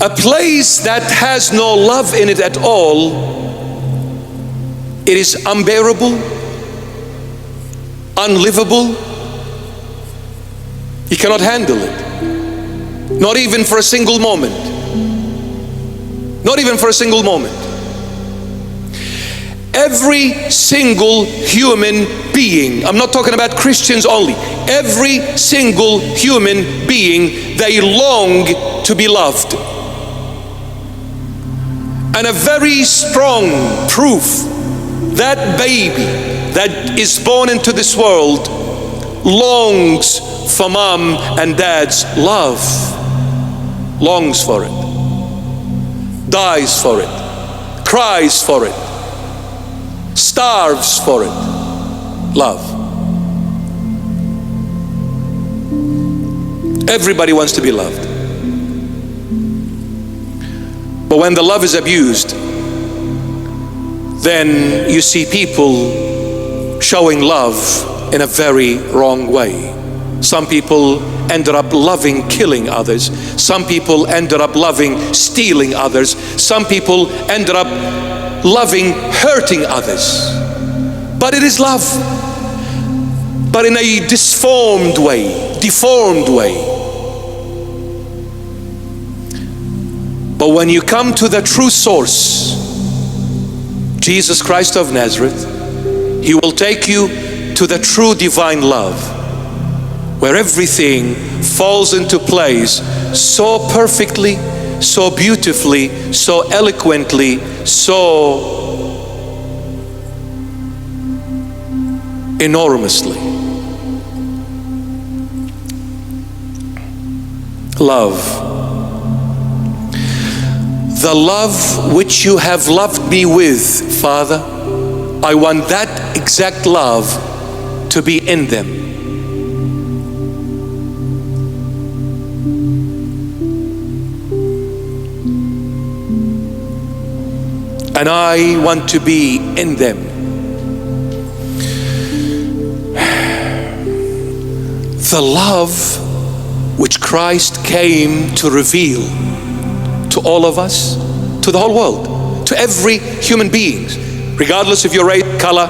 A place that has no love in it at all, it is unbearable, unlivable. You cannot handle it. Not even for a single moment. Not even for a single moment. Every single human being, I'm not talking about Christians only, every single human being, they long to be loved. And a very strong proof, that baby that is born into this world longs for mom and dad's love, longs for it, dies for it, cries for it, starves for it. Love. Everybody wants to be loved. But when the love is abused, then you see people showing love in a very wrong way. Some people ended up loving killing others. Some people ended up loving stealing others. Some people ended up loving hurting others. But it is love, but in a deformed way. But when you come to the true source, Jesus Christ of Nazareth, He will take you to the true divine love, where everything falls into place so perfectly, so beautifully, so eloquently, so enormously. Love. The love which you have loved me with, Father, I want that exact love to be in them. And I want to be in them. The love which Christ came to reveal to all of us, to the whole world, to every human being, regardless of your race, color,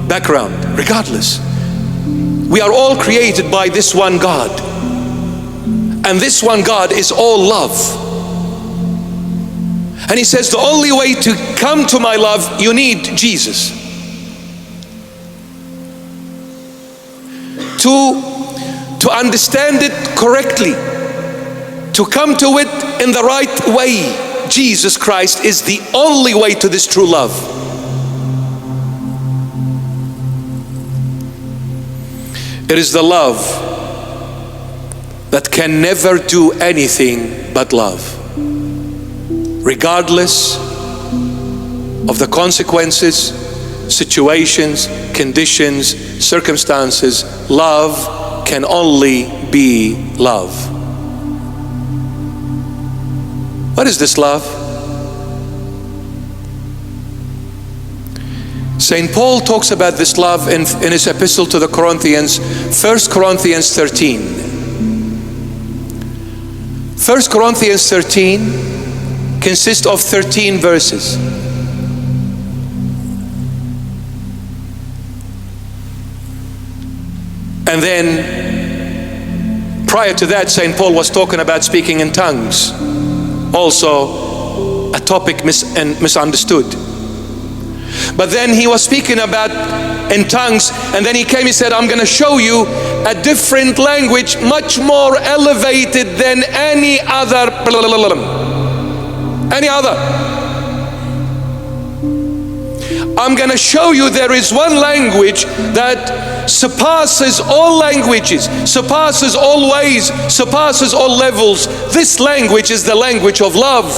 background, regardless. We are all created by this one God. And this one God is all love. And He says the only way to come to my love, you need Jesus. To understand it correctly, to come to it in the right way, Jesus Christ is the only way to this true love. It is the love that can never do anything but love, regardless of the consequences, situations, conditions, circumstances. Love can only be love. What is this love? St. Paul talks about this love in his epistle to the Corinthians, 1 Corinthians 13. 1 Corinthians 13 consists of 13 verses. And then prior to that, St. Paul was talking about speaking in tongues, also a topic misunderstood. But then he was speaking about in tongues, and then he came, he said, I'm going to show you a different language, much more elevated than any other. I'm going to show you there is one language that surpasses all languages, surpasses all ways, surpasses all levels. This language is the language of love.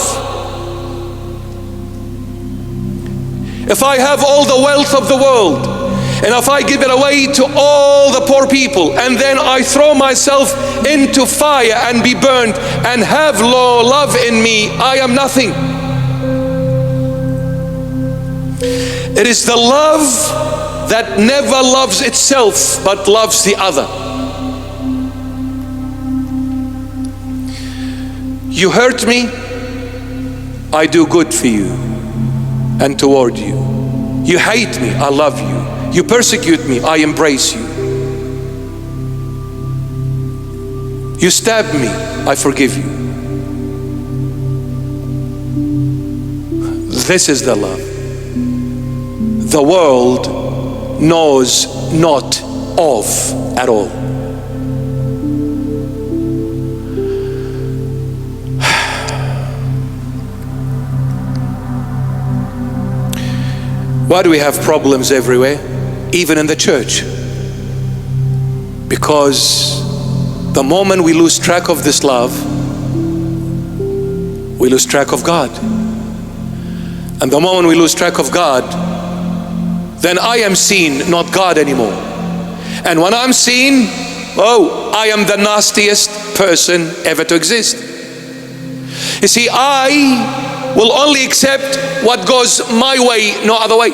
If I have all the wealth of the world, and if I give it away to all the poor people, and then I throw myself into fire and be burned and have no love in me, I am nothing. It is the love that never loves itself but loves the other. You hurt me, I do good for you and toward you. You hate me, I love you. You persecute me, I embrace you. You stab me, I forgive you. This is the love the world knows not of at all. Why do we have problems everywhere, even in the church? Because the moment we lose track of this love, we lose track of God. And the moment we lose track of God, then I am seen, not God anymore. And when I'm seen, oh, I am the nastiest person ever to exist. You see, I will only accept what goes my way, no other way.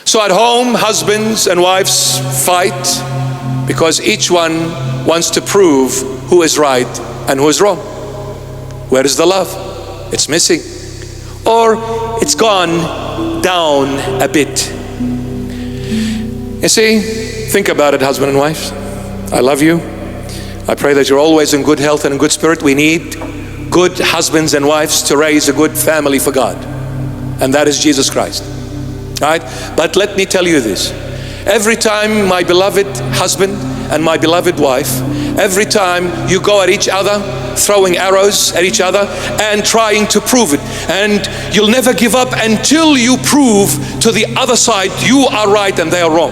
So at home, husbands and wives fight because each one wants to prove who is right and who is wrong. Where is the love? It's missing. Or it's gone down a bit. You see, think about it, husband and wife. I love you. I pray that you're always in good health and in good spirit. We need good husbands and wives to raise a good family for God. And that is Jesus Christ. All right? But let me tell you this. Every time my beloved husband and my beloved wife, every time you go at each other, throwing arrows at each other and trying to prove it, and you'll never give up until you prove to the other side you are right and they are wrong.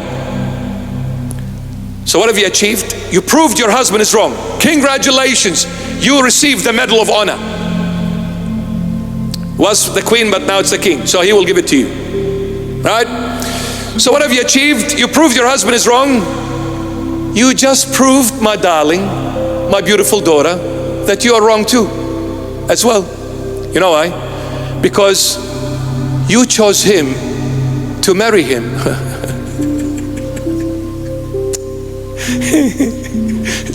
So what have you achieved? You proved your husband is wrong. Congratulations, you received the Medal of Honor. Was the queen, but now it's the king, so he will give it to you. Right? So what have you achieved? You proved your husband is wrong. You just proved, my darling, my beautiful daughter, that you are wrong too, as well. You know why? Because you chose him to marry him.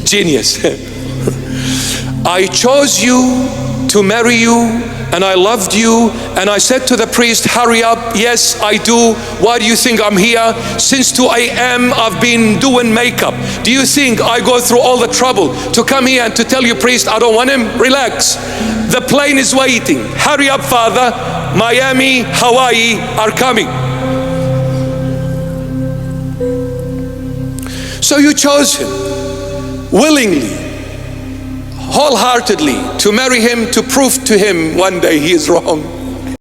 Genius. I chose you to marry you, and I loved you, and I said to the priest, hurry up. Yes, I do. Why do you think I'm here? Since 2 a.m. I've been doing makeup. Do you think I go through all the trouble to come here and to tell you, priest, I don't want him? Relax. The plane is waiting. Hurry up, Father. Miami, Hawaii are coming. So you chose him willingly, wholeheartedly, to marry him, to prove to him one day he is wrong.